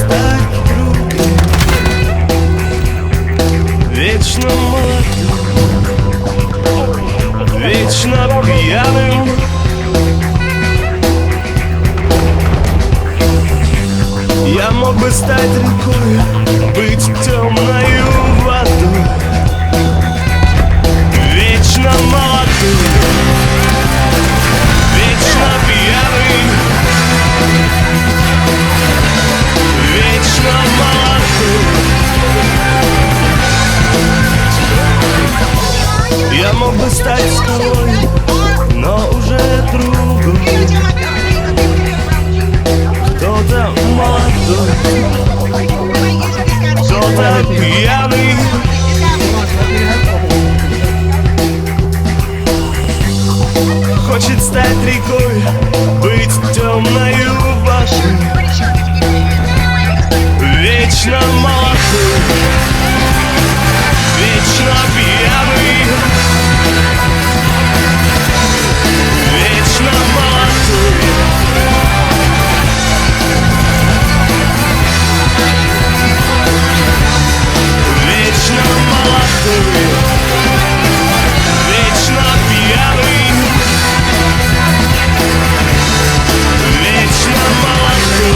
стать другим, вечно молодым, вечно пьяным. Я мог бы стать рекой, быть темною водой, вечно молодым, вечно пьяный, вечно молодым. Я мог бы стать скалой, но уже другом. Кто-то молодой, кто-то пьяный. Хочет стать рекой, быть темною водой, вечно молодой, вечно пьяный, вечно молодой. Вечно молодой, вечно пьяный, вечно молодой.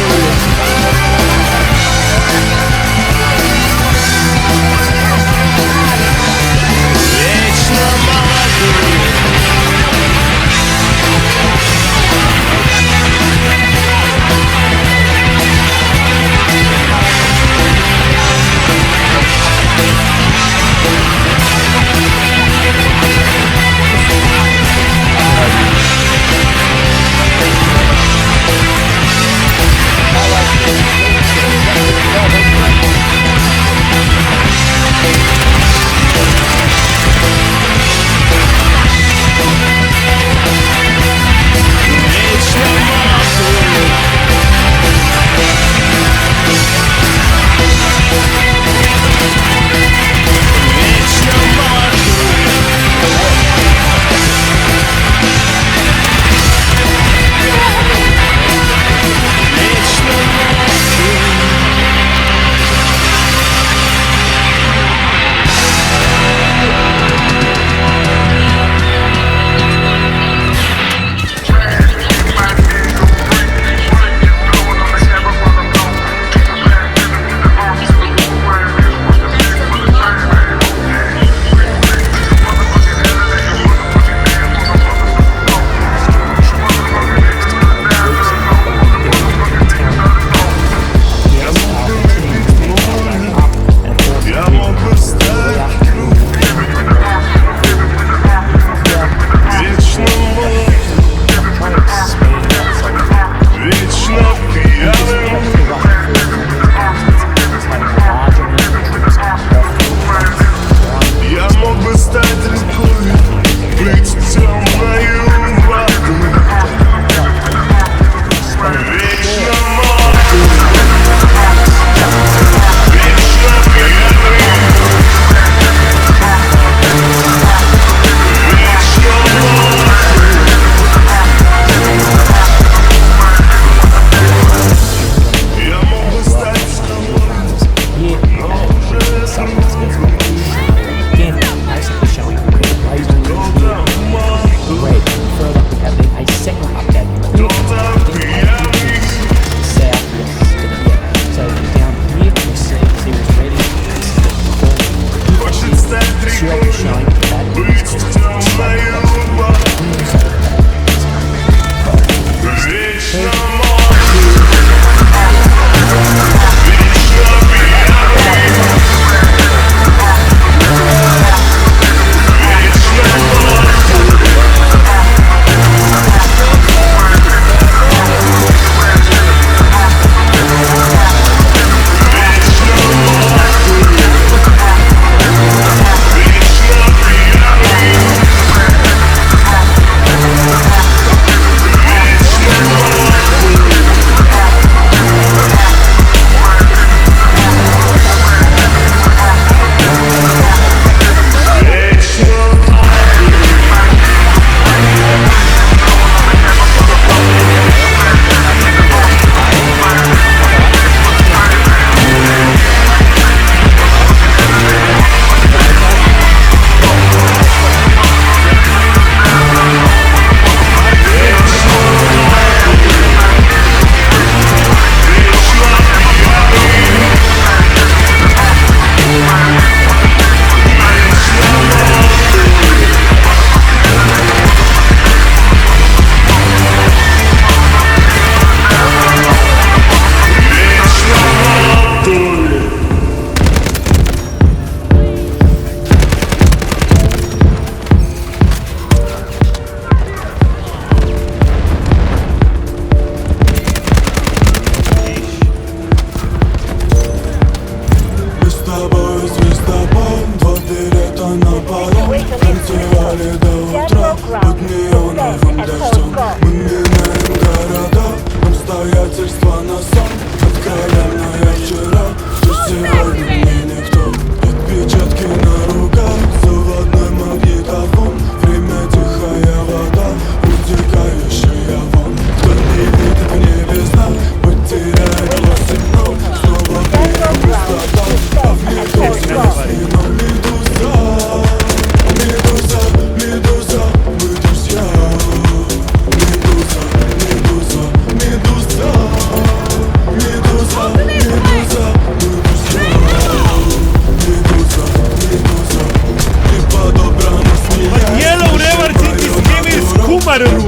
беру.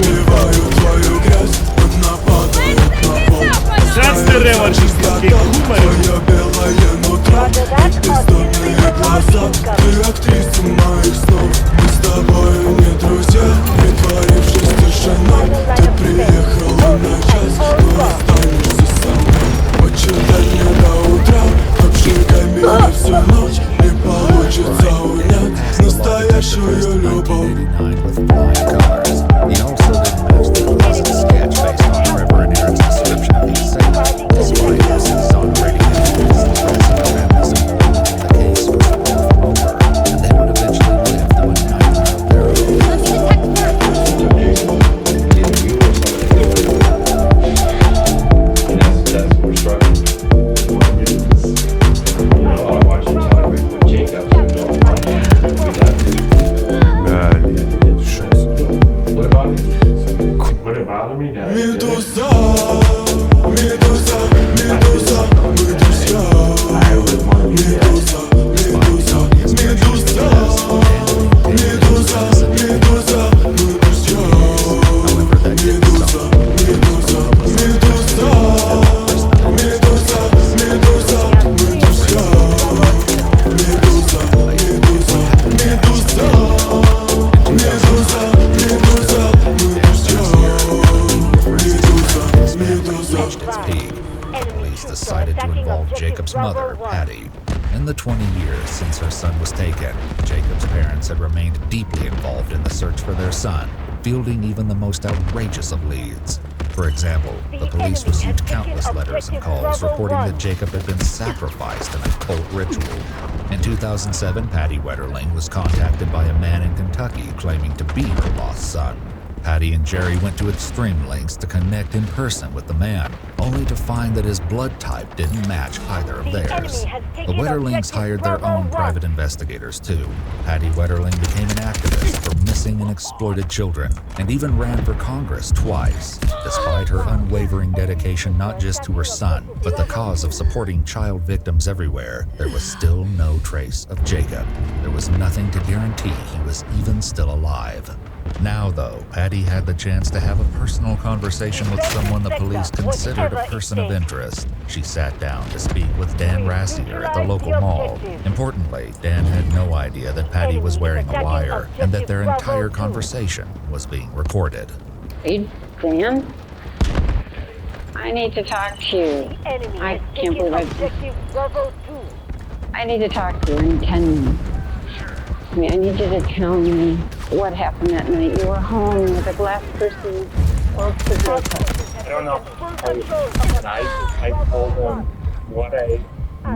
Срацкий реваншистский гумор. Ты актриса моих снов. Мы с тобой не друзья, притворившись тишиной. Ты приехала на час, но останешься со мной. Почитать мне до утра, обжигай меня всю ночь. Не получится унять настоящую любовь. Медуза, медуза, медуза, мы друзья. Медуза, медуза, медуза, медуза, медуза, мы друзья. Медуза, медуза, медуза, медуза, медуза, мы друзья. Медуза, медуза, медуза, медуза, медуза, мы друзья. Reached its peak. Police decided to involve Jacob's mother, Patty. In the 20 years since her son was taken, Jacob's parents had remained deeply involved in the search for their son, fielding even the most outrageous of leads. For example, the police received countless letters and calls reporting that Jacob had been sacrificed in a cult ritual. In 2007, Patty Wetterling was contacted by a man in Kentucky claiming to be her lost son. Patty and Jerry went to extreme lengths to connect in person with the man, only to find that his blood type didn't match either of theirs. The Wetterlings hired their own private investigators too. Patty Wetterling became an activist for missing and exploited children, and even ran for Congress twice. Despite her unwavering dedication not just to her son, but the cause of supporting child victims everywhere, there was still no trace of Jacob. There was nothing to guarantee he was even still alive. Now, though, Patty had the chance to have a personal conversation with someone the police considered a person of interest. She sat down to speak with Dan Rassier at the local mall. Importantly, Dan had no idea that Patty was wearing a wire and that their entire conversation was being recorded. Hey, Dan? I need to talk to you. I can't believe I need to talk to you in 10 minutes. I need you to tell me what happened that night. You were home with the last person. I don't know how you I told them what I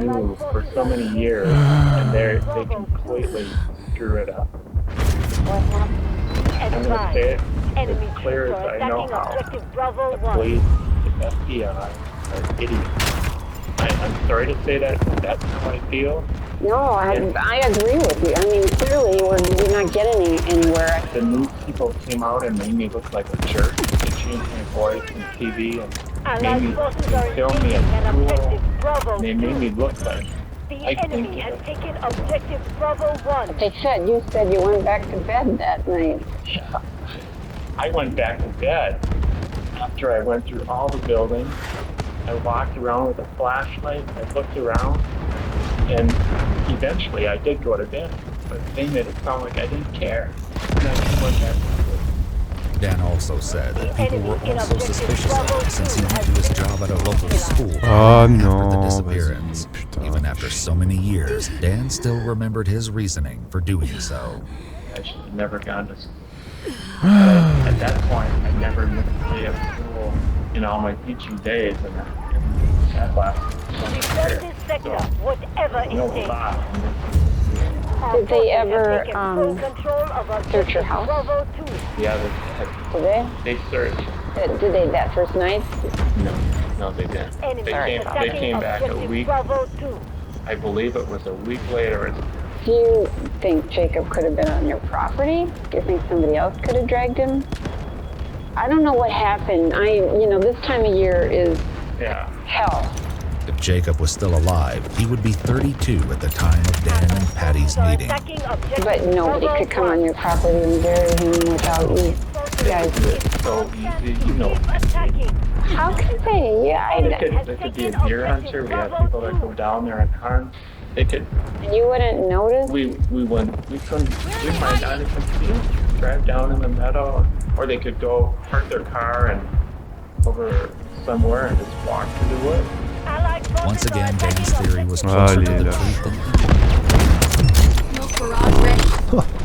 knew for so many years, and they completely screw it up. What happened? I'm going to say it as clear as I know how. The police, the FBI are idiots. I'm sorry to say that, but that's how I feel. No, I agree with you. I mean, clearly we're not getting anywhere. The news people came out and made me look like a jerk. They changed my voice on TV and made me film me at school. They made me look like I think You said you went back to bed that night. Yeah. I went back to bed after I went through all the buildings. I walked around with a flashlight. I looked around. And eventually I did go to bed, but they made it sound like I didn't care. And I just went back to sleep. Dan also said that people were also suspicious of him since he went to his job at a local school after the disappearance. Even after so many years, Dan still remembered his reasoning for doing so. I should have never gone to school. At that point, I never missed a day of school in all my teaching days, and that lasted 20 years. So, no lie. Did they ever search your house? Yeah, they searched. Did they that first night? No, they didn't. They came back a week. I believe it was a week later. Do you think Jacob could have been on your property? Do you think somebody else could have dragged him? I don't know what happened. This time of year is hell. If Jacob was still alive, he would be 32 at the time of Dan and Patty's meeting. But nobody could come on your property and bury him without you guys. It's so easy, you know. How could they? Yeah, They could be a deer hunter. We have people that go down there and hunt. They could. And you wouldn't notice? We might not even see them. Drive down in the meadow, or they could go park their car and over somewhere and just walk through the woods. Once again, Danny's theory was closer to the truth than No garage ready.